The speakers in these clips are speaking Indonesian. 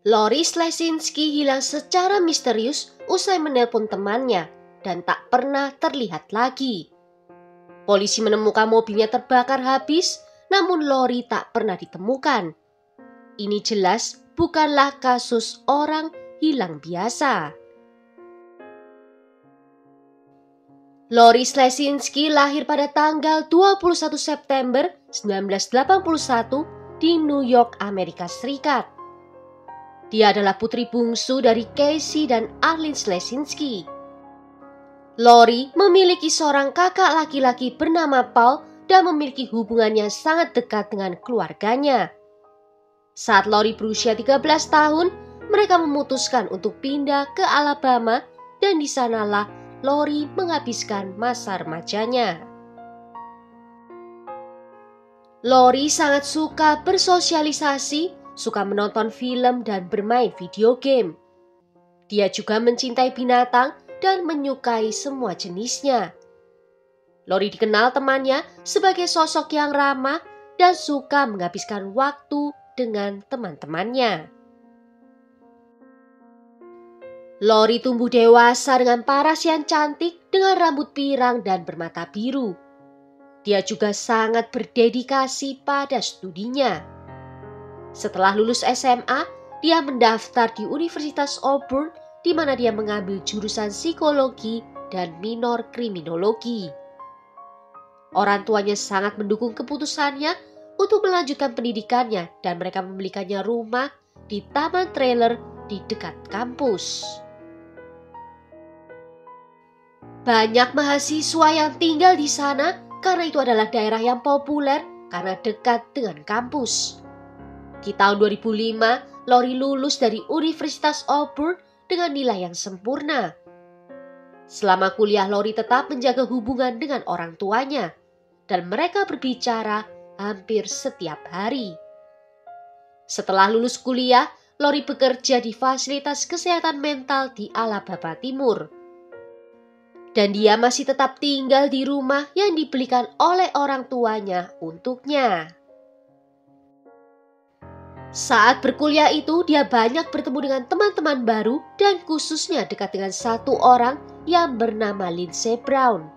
Lori Slesinski hilang secara misterius usai menelpon temannya dan tak pernah terlihat lagi. Polisi menemukan mobilnya terbakar habis, namun Lori tak pernah ditemukan. Ini jelas bukanlah kasus orang hilang biasa. Lori Slesinski lahir pada tanggal 21 September 1981 di New York, Amerika Serikat. Dia adalah putri bungsu dari Casey dan Arlene Slesinski. Lori memiliki seorang kakak laki-laki bernama Paul dan memiliki hubungan yang sangat dekat dengan keluarganya. Saat Lori berusia 13 tahun, mereka memutuskan untuk pindah ke Alabama dan di sanalah Lori menghabiskan masa remajanya. Lori sangat suka bersosialisasi, suka menonton film dan bermain video game. Dia juga mencintai binatang dan menyukai semua jenisnya. Lori dikenal temannya sebagai sosok yang ramah dan suka menghabiskan waktu dengan teman-temannya. Lori tumbuh dewasa dengan paras yang cantik dengan rambut pirang dan bermata biru. Dia juga sangat berdedikasi pada studinya. Setelah lulus SMA, dia mendaftar di Universitas Auburn di mana dia mengambil jurusan psikologi dan minor kriminologi. Orang tuanya sangat mendukung keputusannya untuk melanjutkan pendidikannya dan mereka membelikannya rumah di taman trailer di dekat kampus. Banyak mahasiswa yang tinggal di sana karena itu adalah daerah yang populer karena dekat dengan kampus. Di tahun 2005, Lori lulus dari Universitas Auburn dengan nilai yang sempurna. Selama kuliah, Lori tetap menjaga hubungan dengan orang tuanya dan mereka berbicara hampir setiap hari. Setelah lulus kuliah, Lori bekerja di fasilitas kesehatan mental di Alabama Timur. Dan dia masih tetap tinggal di rumah yang dibelikan oleh orang tuanya untuknya. Saat berkuliah itu, dia banyak bertemu dengan teman-teman baru dan khususnya dekat dengan satu orang yang bernama Lindsey Brown.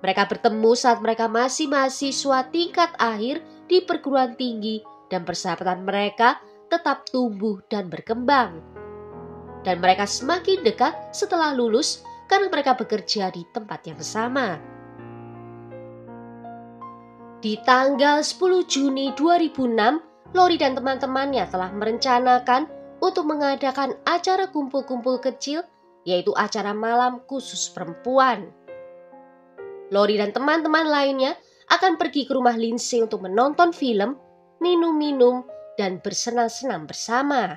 Mereka bertemu saat mereka masih mahasiswa tingkat akhir di perguruan tinggi dan persahabatan mereka tetap tumbuh dan berkembang. Dan mereka semakin dekat setelah lulus karena mereka bekerja di tempat yang sama. Di tanggal 10 Juni 2006, Lori dan teman-temannya telah merencanakan untuk mengadakan acara kumpul-kumpul kecil, yaitu acara malam khusus perempuan. Lori dan teman-teman lainnya akan pergi ke rumah Lindsey untuk menonton film, minum-minum, dan bersenang-senang bersama.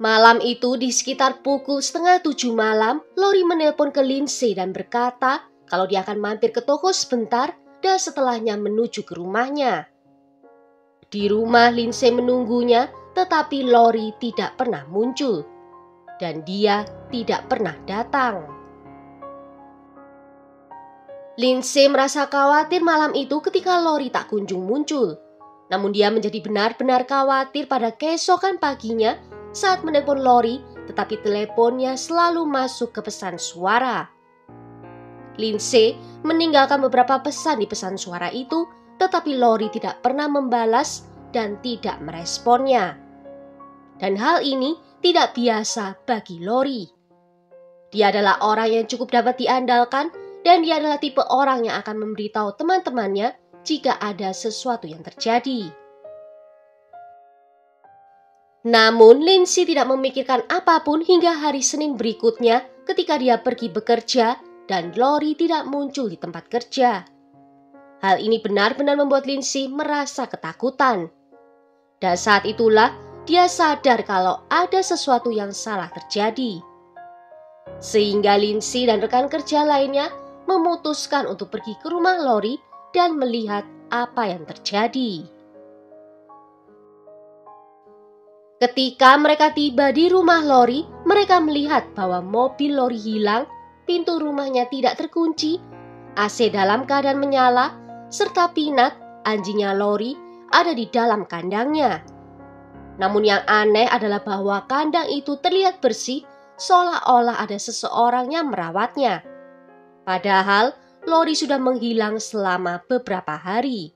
Malam itu di sekitar pukul 6:30 malam, Lori menelpon ke Lindsey dan berkata kalau dia akan mampir ke toko sebentar dan setelahnya menuju ke rumahnya. Di rumah Lindsey menunggunya, tetapi Lori tidak pernah muncul dan dia tidak pernah datang. Lindsey merasa khawatir malam itu ketika Lori tak kunjung muncul. Namun dia menjadi benar-benar khawatir pada keesokan paginya saat menelpon Lori, tetapi teleponnya selalu masuk ke pesan suara. Lindsey meninggalkan beberapa pesan di pesan suara itu, tetapi Lori tidak pernah membalas dan tidak meresponnya. Dan hal ini tidak biasa bagi Lori. Dia adalah orang yang cukup dapat diandalkan dan dia adalah tipe orang yang akan memberitahu teman-temannya jika ada sesuatu yang terjadi. Namun Lindsey tidak memikirkan apapun hingga hari Senin berikutnya ketika dia pergi bekerja dan Lori tidak muncul di tempat kerja. Hal ini benar-benar membuat Lindsey merasa ketakutan. Dan saat itulah dia sadar kalau ada sesuatu yang salah terjadi. Sehingga Lindsey dan rekan kerja lainnya memutuskan untuk pergi ke rumah Lori dan melihat apa yang terjadi. Ketika mereka tiba di rumah Lori, mereka melihat bahwa mobil Lori hilang, pintu rumahnya tidak terkunci, AC dalam keadaan menyala, serta Peanut, anjingnya Lori, ada di dalam kandangnya. Namun yang aneh adalah bahwa kandang itu terlihat bersih, seolah-olah ada seseorang yang merawatnya. Padahal Lori sudah menghilang selama beberapa hari.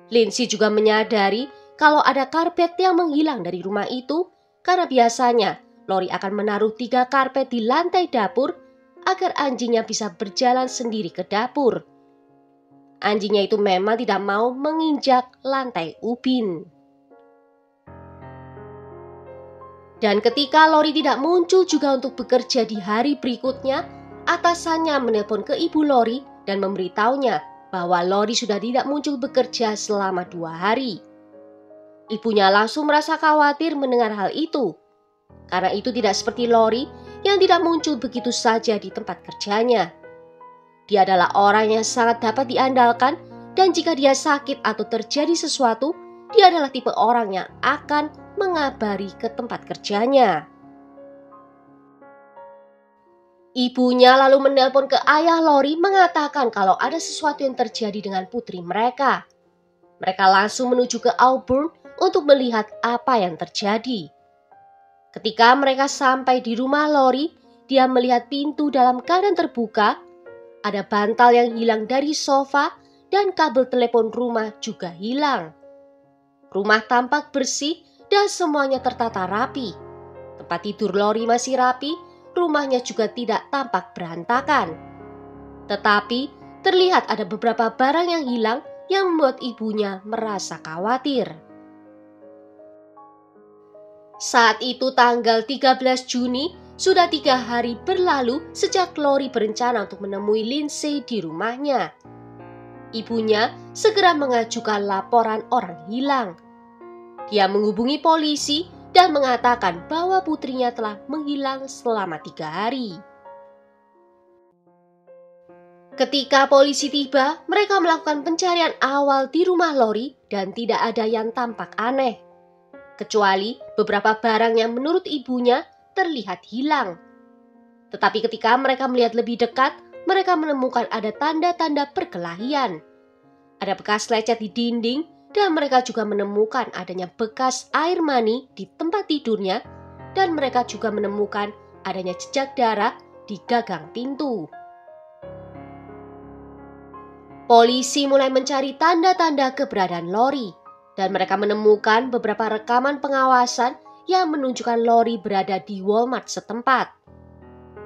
Lindsay juga menyadari kalau ada karpet yang menghilang dari rumah itu, karena biasanya Lori akan menaruh 3 karpet di lantai dapur agar anjingnya bisa berjalan sendiri ke dapur. Anjingnya itu memang tidak mau menginjak lantai ubin. Dan ketika Lori tidak muncul juga untuk bekerja di hari berikutnya, atasannya menelpon ke ibu Lori dan memberitahunya bahwa Lori sudah tidak muncul bekerja selama 2 hari. Ibunya langsung merasa khawatir mendengar hal itu, karena itu tidak seperti Lori yang tidak muncul begitu saja di tempat kerjanya. Dia adalah orang yang sangat dapat diandalkan, dan jika dia sakit atau terjadi sesuatu, dia adalah tipe orang yang akan mengabari ke tempat kerjanya. Ibunya lalu menelpon ke ayah Lori mengatakan kalau ada sesuatu yang terjadi dengan putri mereka. Mereka langsung menuju ke Auburn untuk melihat apa yang terjadi. Ketika mereka sampai di rumah Lori, dia melihat pintu dalam keadaan terbuka, ada bantal yang hilang dari sofa, dan kabel telepon rumah juga hilang. Rumah tampak bersih dan semuanya tertata rapi. Tempat tidur Lori masih rapi, rumahnya juga tidak tampak berantakan. Tetapi terlihat ada beberapa barang yang hilang yang membuat ibunya merasa khawatir. Saat itu tanggal 13 Juni, sudah 3 hari berlalu sejak Lori berencana untuk menemui Lindsay di rumahnya. Ibunya segera mengajukan laporan orang hilang. Dia menghubungi polisi dan mengatakan bahwa putrinya telah menghilang selama 3 hari. Ketika polisi tiba, mereka melakukan pencarian awal di rumah Lori dan tidak ada yang tampak aneh, kecuali beberapa barang yang menurut ibunya terlihat hilang. Tetapi ketika mereka melihat lebih dekat, mereka menemukan ada tanda-tanda perkelahian. Ada bekas lecet di dinding, dan mereka juga menemukan adanya bekas air mani di tempat tidurnya, dan mereka juga menemukan adanya jejak darah di gagang pintu. Polisi mulai mencari tanda-tanda keberadaan Lori, dan mereka menemukan beberapa rekaman pengawasan yang menunjukkan Lori berada di Walmart setempat.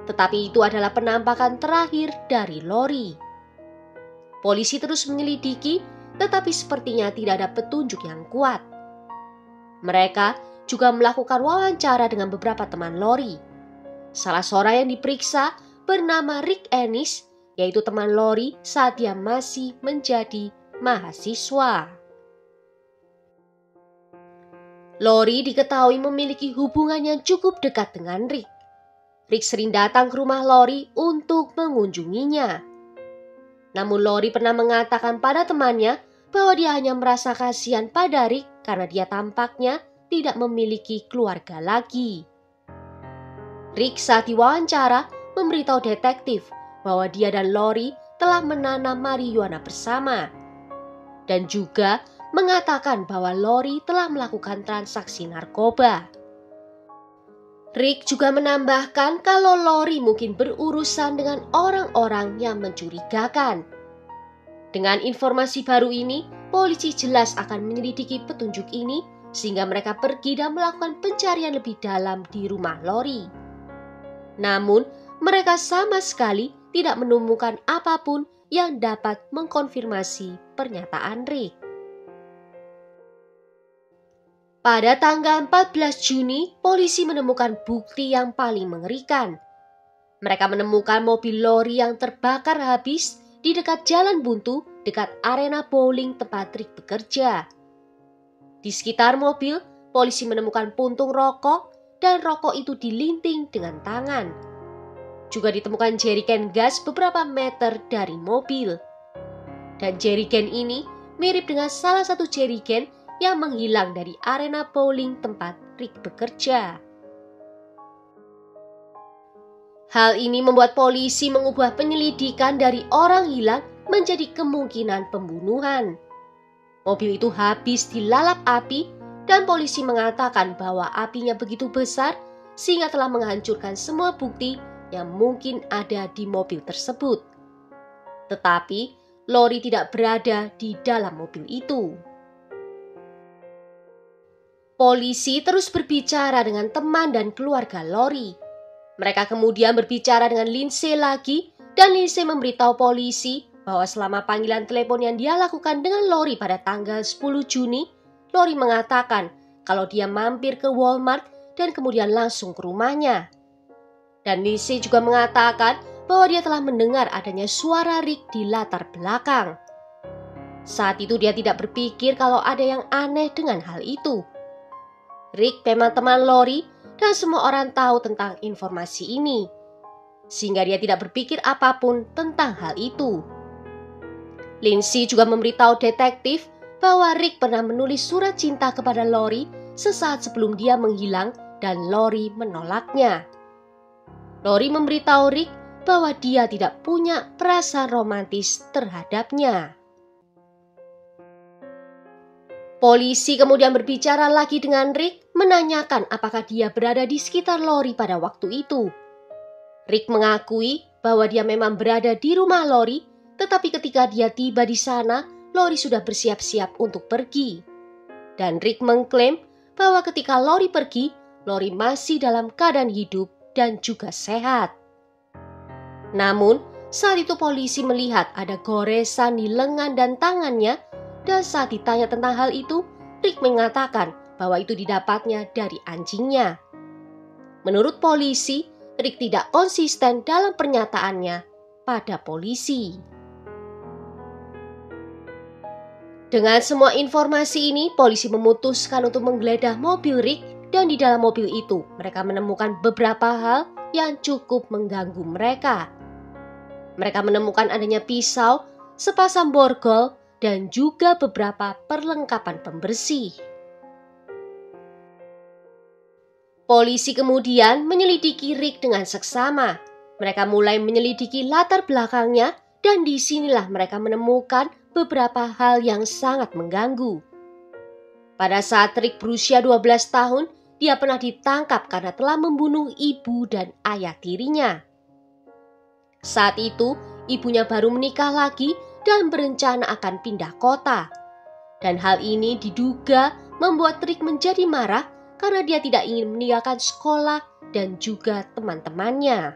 Tetapi itu adalah penampakan terakhir dari Lori. Polisi terus menyelidiki, tetapi sepertinya tidak ada petunjuk yang kuat. Mereka juga melakukan wawancara dengan beberapa teman Lori. Salah seorang yang diperiksa bernama Rick Ennis, yaitu teman Lori saat dia masih menjadi mahasiswa. Lori diketahui memiliki hubungan yang cukup dekat dengan Rick. Rick sering datang ke rumah Lori untuk mengunjunginya. Namun Lori pernah mengatakan pada temannya bahwa dia hanya merasa kasihan pada Rick karena dia tampaknya tidak memiliki keluarga lagi. Rick saat diwawancara memberitahu detektif bahwa dia dan Lori telah menanam marijuana bersama, dan juga mengatakan bahwa Lori telah melakukan transaksi narkoba. Rick juga menambahkan kalau Lori mungkin berurusan dengan orang-orang yang mencurigakan. Dengan informasi baru ini, polisi jelas akan menyelidiki petunjuk ini sehingga mereka pergi dan melakukan pencarian lebih dalam di rumah Lori. Namun, mereka sama sekali tidak menemukan apapun yang dapat mengkonfirmasi pernyataan Rick. Pada tanggal 14 Juni, polisi menemukan bukti yang paling mengerikan. Mereka menemukan mobil Lori yang terbakar habis di dekat jalan buntu dekat arena bowling tempat Rick bekerja. Di sekitar mobil, polisi menemukan puntung rokok dan rokok itu dilinting dengan tangan. Juga ditemukan jerigen gas beberapa meter dari mobil. Dan jerigen ini mirip dengan salah satu jerigen yang menghilang dari arena bowling tempat Rick bekerja. Hal ini membuat polisi mengubah penyelidikan dari orang hilang menjadi kemungkinan pembunuhan. Mobil itu habis dilalap api dan polisi mengatakan bahwa apinya begitu besar sehingga telah menghancurkan semua bukti yang mungkin ada di mobil tersebut. Tetapi Lori tidak berada di dalam mobil itu. Polisi terus berbicara dengan teman dan keluarga Lori. Mereka kemudian berbicara dengan Lindsay lagi, dan Lindsay memberitahu polisi bahwa selama panggilan telepon yang dia lakukan dengan Lori pada tanggal 10 Juni, Lori mengatakan kalau dia mampir ke Walmart dan kemudian langsung ke rumahnya. Dan Lindsay juga mengatakan bahwa dia telah mendengar adanya suara Rick di latar belakang. Saat itu dia tidak berpikir kalau ada yang aneh dengan hal itu. Rick memang teman Lori dan semua orang tahu tentang informasi ini, sehingga dia tidak berpikir apapun tentang hal itu. Lindsay juga memberitahu detektif bahwa Rick pernah menulis surat cinta kepada Lori sesaat sebelum dia menghilang dan Lori menolaknya. Lori memberitahu Rick bahwa dia tidak punya perasaan romantis terhadapnya. Polisi kemudian berbicara lagi dengan Rick, menanyakan apakah dia berada di sekitar Lori pada waktu itu. Rick mengakui bahwa dia memang berada di rumah Lori, tetapi ketika dia tiba di sana, Lori sudah bersiap-siap untuk pergi. Dan Rick mengklaim bahwa ketika Lori pergi, Lori masih dalam keadaan hidup dan juga sehat. Namun, saat itu polisi melihat ada goresan di lengan dan tangannya, dan saat ditanya tentang hal itu, Rick mengatakan bahwa itu didapatnya dari anjingnya. Menurut polisi, Rick tidak konsisten dalam pernyataannya pada polisi. Dengan semua informasi ini, polisi memutuskan untuk menggeledah mobil Rick, dan di dalam mobil itu mereka menemukan beberapa hal yang cukup mengganggu mereka. Mereka menemukan adanya pisau, sepasang borgol, dan juga beberapa perlengkapan pembersih. Polisi kemudian menyelidiki Rick dengan seksama. Mereka mulai menyelidiki latar belakangnya, dan disinilah mereka menemukan beberapa hal yang sangat mengganggu. Pada saat Rick berusia 12 tahun, dia pernah ditangkap karena telah membunuh ibu dan ayah tirinya. Saat itu, ibunya baru menikah lagi dan berencana akan pindah kota. Dan hal ini diduga membuat Rick menjadi marah karena dia tidak ingin meninggalkan sekolah dan juga teman-temannya.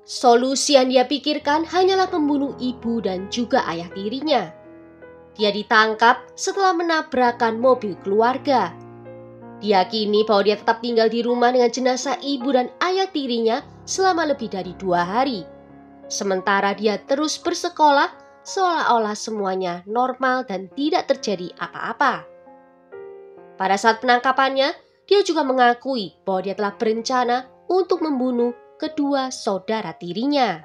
Solusi yang dia pikirkan hanyalah membunuh ibu dan juga ayah tirinya. Dia ditangkap setelah menabrakkan mobil keluarga. Diyakini bahwa dia tetap tinggal di rumah dengan jenazah ibu dan ayah tirinya selama lebih dari 2 hari. Sementara dia terus bersekolah seolah-olah semuanya normal dan tidak terjadi apa-apa. Pada saat penangkapannya, dia juga mengakui bahwa dia telah berencana untuk membunuh kedua saudara tirinya.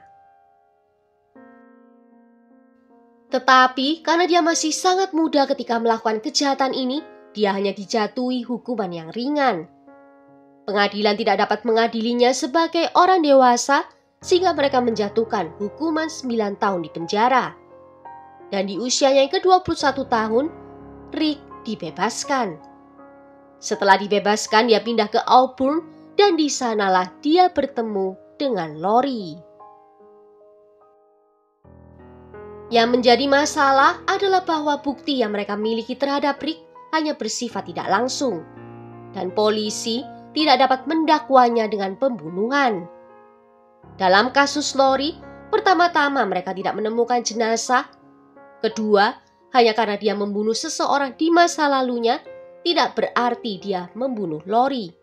Tetapi karena dia masih sangat muda ketika melakukan kejahatan ini, dia hanya dijatuhi hukuman yang ringan. Pengadilan tidak dapat mengadilinya sebagai orang dewasa, sehingga mereka menjatuhkan hukuman 9 tahun di penjara. Dan di usianya yang ke-21 tahun, Rick dibebaskan. Setelah dibebaskan, dia pindah ke Auburn, dan di sanalah dia bertemu dengan Lori. Yang menjadi masalah adalah bahwa bukti yang mereka miliki terhadap Rick hanya bersifat tidak langsung, dan polisi tidak dapat mendakwanya dengan pembunuhan. Dalam kasus Lori, pertama-tama mereka tidak menemukan jenazah. Kedua, hanya karena dia membunuh seseorang di masa lalunya, tidak berarti dia membunuh Lori.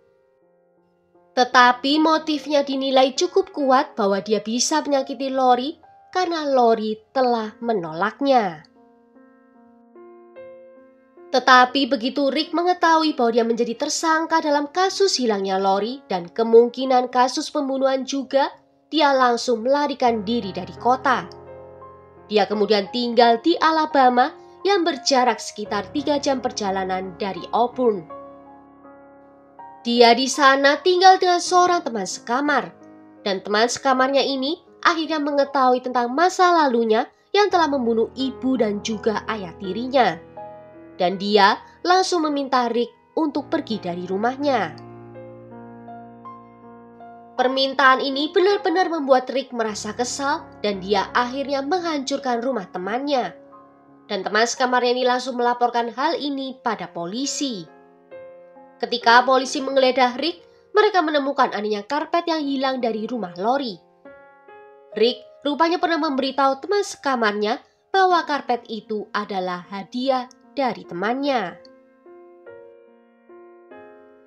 Tetapi motifnya dinilai cukup kuat bahwa dia bisa menyakiti Lori karena Lori telah menolaknya. Tetapi begitu Rick mengetahui bahwa dia menjadi tersangka dalam kasus hilangnya Lori dan kemungkinan kasus pembunuhan juga, dia langsung melarikan diri dari kota. Dia kemudian tinggal di Alabama yang berjarak sekitar 3 jam perjalanan dari Auburn. Dia di sana tinggal dengan seorang teman sekamar, dan teman sekamarnya ini akhirnya mengetahui tentang masa lalunya yang telah membunuh ibu dan juga ayah tirinya. dan dia langsung meminta Rick untuk pergi dari rumahnya. Permintaan ini benar-benar membuat Rick merasa kesal dan dia akhirnya menghancurkan rumah temannya. Dan teman sekamarnya ini langsung melaporkan hal ini pada polisi. Ketika polisi menggeledah Rick, mereka menemukan adanya karpet yang hilang dari rumah Lori. Rick rupanya pernah memberitahu teman sekamarnya bahwa karpet itu adalah hadiah dari temannya.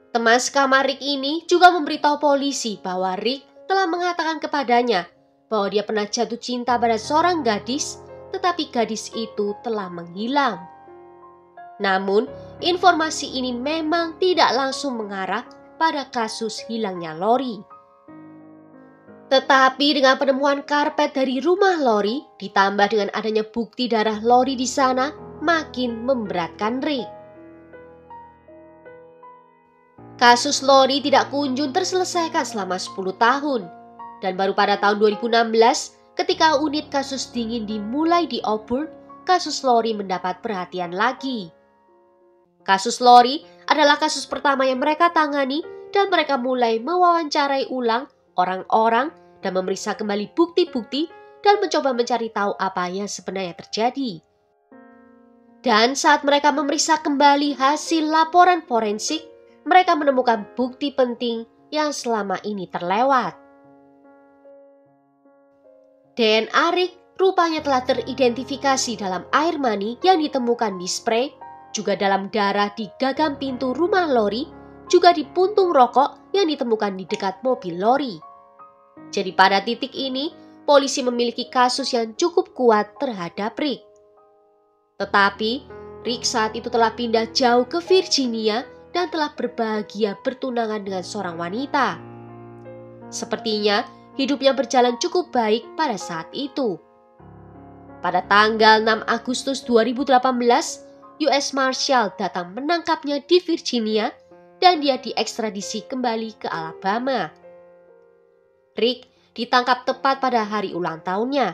Teman sekamar Rick ini juga memberitahu polisi bahwa Rick telah mengatakan kepadanya bahwa dia pernah jatuh cinta pada seorang gadis, tetapi gadis itu telah menghilang. Namun, informasi ini memang tidak langsung mengarah pada kasus hilangnya Lori. Tetapi dengan penemuan karpet dari rumah Lori, ditambah dengan adanya bukti darah Lori di sana, makin memberatkan Rick. Kasus Lori tidak kunjung terselesaikan selama 10 tahun. Dan baru pada tahun 2016, ketika unit kasus dingin dimulai di Auburn, kasus Lori mendapat perhatian lagi. Kasus Lori adalah kasus pertama yang mereka tangani dan mereka mulai mewawancarai ulang orang-orang dan memeriksa kembali bukti-bukti dan mencoba mencari tahu apa yang sebenarnya terjadi. Dan saat mereka memeriksa kembali hasil laporan forensik, mereka menemukan bukti penting yang selama ini terlewat. DNA Rick rupanya telah teridentifikasi dalam air mani yang ditemukan di spray, juga dalam darah di gagang pintu rumah Lori, juga di puntung rokok yang ditemukan di dekat mobil Lori. Jadi pada titik ini, polisi memiliki kasus yang cukup kuat terhadap Rick. Tetapi, Rick saat itu telah pindah jauh ke Virginia dan telah berbahagia bertunangan dengan seorang wanita. Sepertinya hidupnya berjalan cukup baik pada saat itu. Pada tanggal 6 Agustus 2018, US Marshal datang menangkapnya di Virginia dan dia diekstradisi kembali ke Alabama. Rick ditangkap tepat pada hari ulang tahunnya.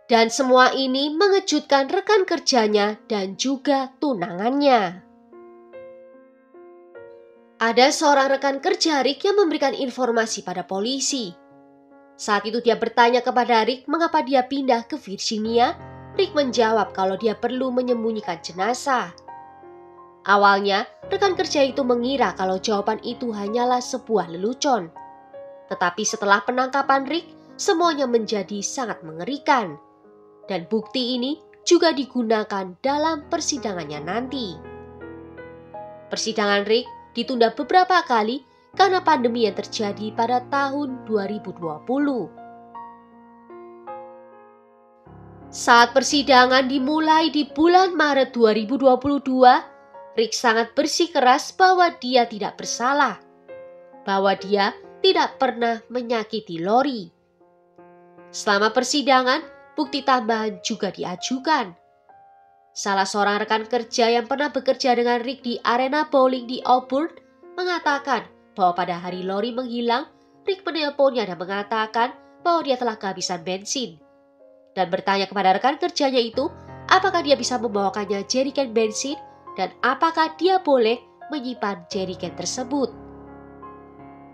Dan semua ini mengejutkan rekan kerjanya dan juga tunangannya. Ada seorang rekan kerja Rick yang memberikan informasi pada polisi. Saat itu dia bertanya kepada Rick mengapa dia pindah ke Virginia. Rick menjawab kalau dia perlu menyembunyikan jenazah. Awalnya, rekan kerja itu mengira kalau jawaban itu hanyalah sebuah lelucon. Tetapi setelah penangkapan Rick, semuanya menjadi sangat mengerikan. Dan bukti ini juga digunakan dalam persidangannya nanti. Persidangan Rick ditunda beberapa kali karena pandemi yang terjadi pada tahun 2020. Saat persidangan dimulai di bulan Maret 2022, Rick sangat bersikeras bahwa dia tidak bersalah, bahwa dia tidak pernah menyakiti Lori. Selama persidangan, bukti tambahan juga diajukan. Salah seorang rekan kerja yang pernah bekerja dengan Rick di arena bowling di Auburn mengatakan bahwa pada hari Lori menghilang, Rick menelponnya dan mengatakan bahwa dia telah kehabisan bensin. Dan bertanya kepada rekan kerjanya itu, apakah dia bisa membawakannya jerigen bensin dan apakah dia boleh menyimpan jerigen tersebut.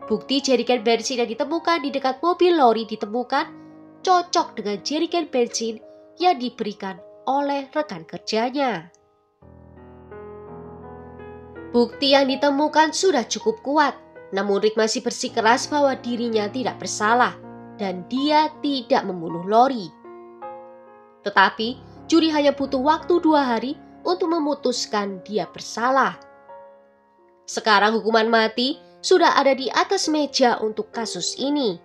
Bukti jerigen bensin yang ditemukan di dekat mobil Lori ditemukan cocok dengan jerigen bensin yang diberikan oleh rekan kerjanya. Bukti yang ditemukan sudah cukup kuat, namun Rick masih bersikeras bahwa dirinya tidak bersalah dan dia tidak membunuh Lori. Tetapi juri hanya butuh waktu 2 hari untuk memutuskan dia bersalah. Sekarang hukuman mati sudah ada di atas meja untuk kasus ini.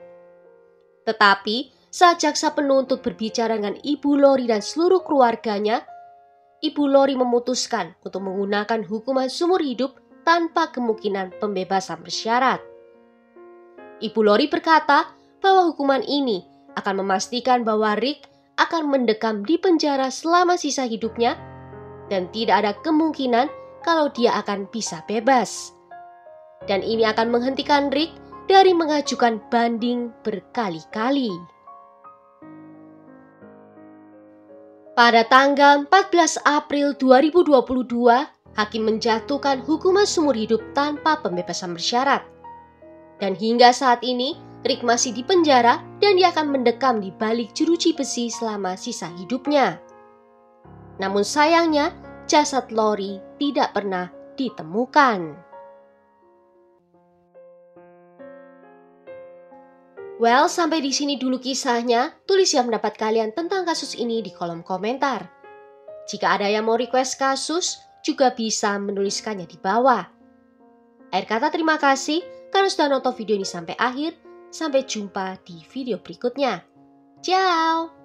Tetapi saat jaksa penuntut berbicara dengan Ibu Lori dan seluruh keluarganya, Ibu Lori memutuskan untuk menggunakan hukuman seumur hidup tanpa kemungkinan pembebasan bersyarat. Ibu Lori berkata bahwa hukuman ini akan memastikan bahwa Rick akan mendekam di penjara selama sisa hidupnya dan tidak ada kemungkinan kalau dia akan bisa bebas. Dan ini akan menghentikan Rick dari mengajukan banding berkali-kali. Pada tanggal 14 April 2022, hakim menjatuhkan hukuman seumur hidup tanpa pembebasan bersyarat. Dan hingga saat ini, Rick masih di penjara dan dia akan mendekam di balik jeruji besi selama sisa hidupnya. Namun sayangnya, jasad Lori tidak pernah ditemukan. Well, sampai di sini dulu kisahnya. Tulis ya pendapat kalian tentang kasus ini di kolom komentar. Jika ada yang mau request kasus, juga bisa menuliskannya di bawah. Akhir kata terima kasih karena sudah nonton video ini sampai akhir. Sampai jumpa di video berikutnya. Ciao!